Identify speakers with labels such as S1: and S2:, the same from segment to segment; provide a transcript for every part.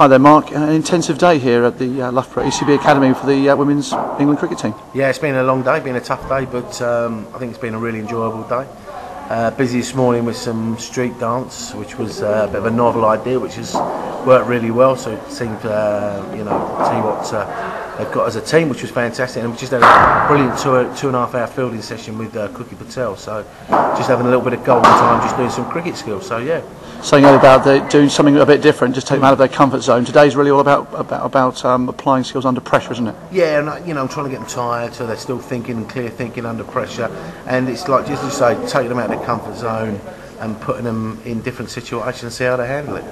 S1: Hi there, Mark. An intensive day here at the Loughborough ECB Academy for the Women's England cricket team.
S2: Yeah, it's been a long day, been a tough day, but I think it's been a really enjoyable day. Busy this morning with some street dance, which was a bit of a novel idea, which has worked really well. So it seemed, see what they've got as a team, which was fantastic. And we just had a brilliant 2.5 hour fielding session with Cookie Patel. So just having a little bit of golden time, just doing some cricket skills. So yeah.
S1: Saying earlier about doing something a bit different, just take them out of their comfort zone. Today's really all about applying skills under pressure, isn't it?
S2: Yeah, and I'm trying to get them tired, so they're still thinking and clear thinking under pressure. And it's like, just to say, take them out of their comfort zone and putting them in different situations and see how they handle it.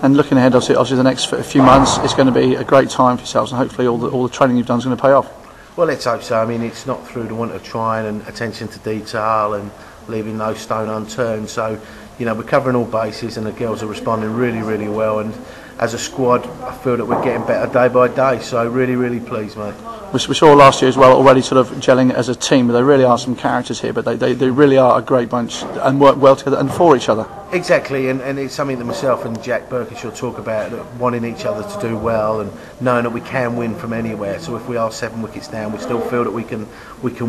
S1: And looking ahead, obviously the next few months, it's going to be a great time for yourselves, and hopefully all the training you've done is going to pay off.
S2: Well, let's hope so. I mean, it's not through the want of trying and attention to detail and leaving no stone unturned. So, we're covering all bases, and the girls are responding really, really well. And as a squad, I feel that we're getting better day by day. So, really, really pleased, mate.
S1: We saw last year as well, already sort of gelling as a team. But there really are some characters here, but they really are a great bunch and work well together and for each other.
S2: Exactly, and it's something that myself and Jack Burkish talk about, wanting each other to do well and knowing that we can win from anywhere. So if we are 7 wickets down, we still feel that we can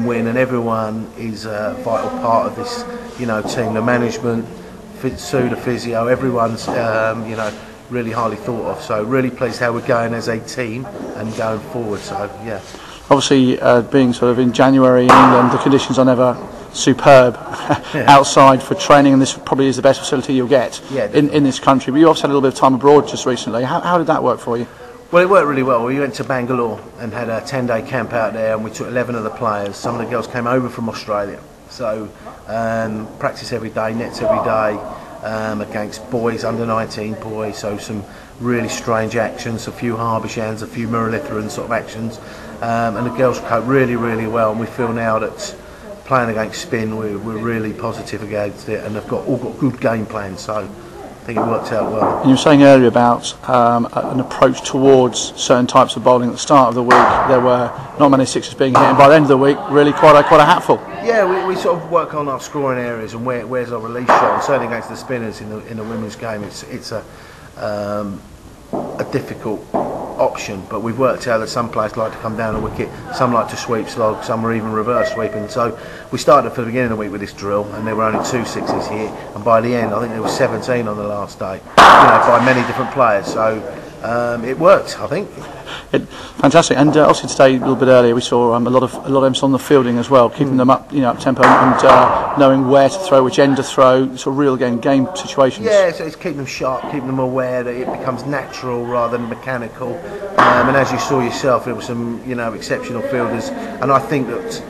S2: win, and everyone is a vital part of this, team. The management, Sue, the physio, everyone's, really highly thought of. So really pleased how we're going as a team and going forward. So yeah.
S1: Obviously, being sort of in January in England, the conditions are never superb outside for training, and this probably is the best facility you'll get in this country. But you also had a little bit of time abroad just recently. How did that work for you?
S2: Well, it worked really well. We went to Bangalore and had a 10-day camp out there, and we took 11 of the players. Some of the girls came over from Australia. So practice every day, nets every day, against boys, under 19 boys. So some really strange actions, a few Harbourshans, a few Muralitharan sort of actions. And the girls cope really, really well. And we feel now that playing against spin, we're really positive against it, and they've all got good game plans. So I think it worked out well.
S1: And you were saying earlier about an approach towards certain types of bowling at the start of the week. There were not many sixes being hit, and by the end of the week, really quite a hatful.
S2: Yeah, we sort of work on our scoring areas and where's our release shot. And certainly against the spinners in the women's game, it's a difficult option, but we've worked out that some players like to come down a wicket, some like to sweep slog, some are even reverse sweeping. So we started for the beginning of the week with this drill, and there were only 2 sixes hit, and by the end I think there were 17 on the last day, by many different players. So it worked, I think.
S1: Fantastic. And obviously today, a little bit earlier, we saw a lot of emphasis on the fielding as well, keeping them up, up tempo, and knowing where to throw, which end to throw, sort of real game situations.
S2: Yeah, so it's keeping them sharp, keeping them aware that it becomes natural rather than mechanical. And as you saw yourself, there were some exceptional fielders, and I think that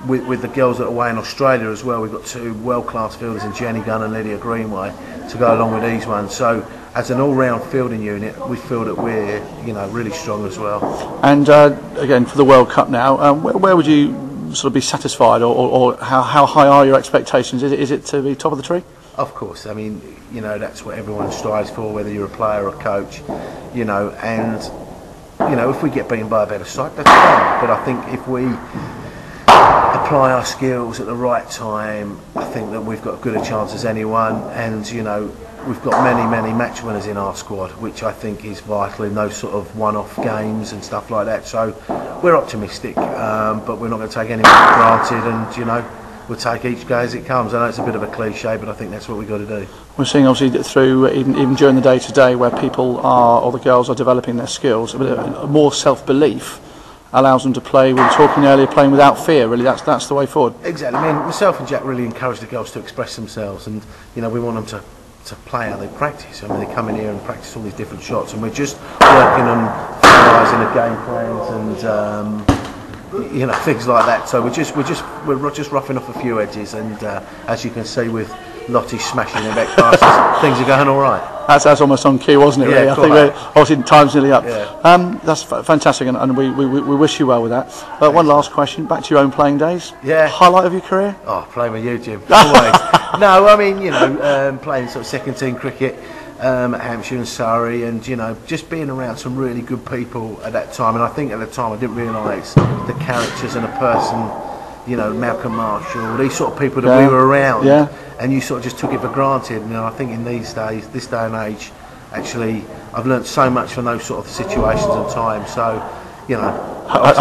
S2: with the girls that are away in Australia as well, we've got 2 world-class fielders in Jenny Gunn and Lydia Greenway to go along with these ones. So as an all-round fielding unit, we feel that we're really strong as well. And
S1: again, for the World Cup now, where would you sort of be satisfied, or how high are your expectations? Is it to be top of the tree?
S2: Of course. I mean, that's what everyone strives for, whether you're a player or a coach. And if we get beaten by a better side, that's fine. But I think if we apply our skills at the right time, I think that we've got as good a chance as anyone. And we've got many match winners in our squad, which I think is vital in those sort of one-off games and stuff like that. So we're optimistic, but we're not going to take anything for granted, and we'll take each day as it comes. I know it's a bit of a cliche, but I think that's what we've got to do.
S1: We're seeing obviously through even during the day today, where people are, or the girls are developing their skills, more self-belief allows them to play. We were talking earlier, playing without fear. Really, that's the way forward.
S2: Exactly. I mean, myself and Jack really encourage the girls to express themselves, and we want them to play how they practice. I mean, they come in here and practice all these different shots, and we're just working on finalising the game plans and things like that. So we're just roughing off a few edges, and as you can see with Lottie smashing the back passes, things are going all right.
S1: That's almost on cue, wasn't it?
S2: Yeah,
S1: really? I think obviously time's nearly up.
S2: Yeah.
S1: That's fantastic, and we wish you well with that. One last question, back to your own playing days.
S2: Yeah.
S1: Highlight of your career?
S2: Oh, playing with you, Jim. Always. No, I mean, playing sort of second team cricket at Hampshire and Surrey, and just being around some really good people at that time. And I think at the time I didn't realise the characters and a person, Malcolm Marshall, these sort of people that we were around. Yeah. And you sort of just took it for granted. And I think in these days, this day and age, actually I've learnt so much from those sort of situations and times. So, you know,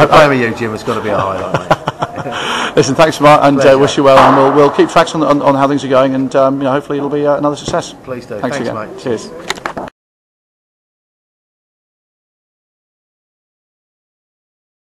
S2: playing with you, Jim, has got to be a highlight, mate.
S1: Listen, thanks, Mark, and wish you well, and we'll keep tracks on how things are going, and you know, hopefully it'll be another success.
S2: Please do.
S1: Thanks again.
S2: Mate.
S1: Cheers.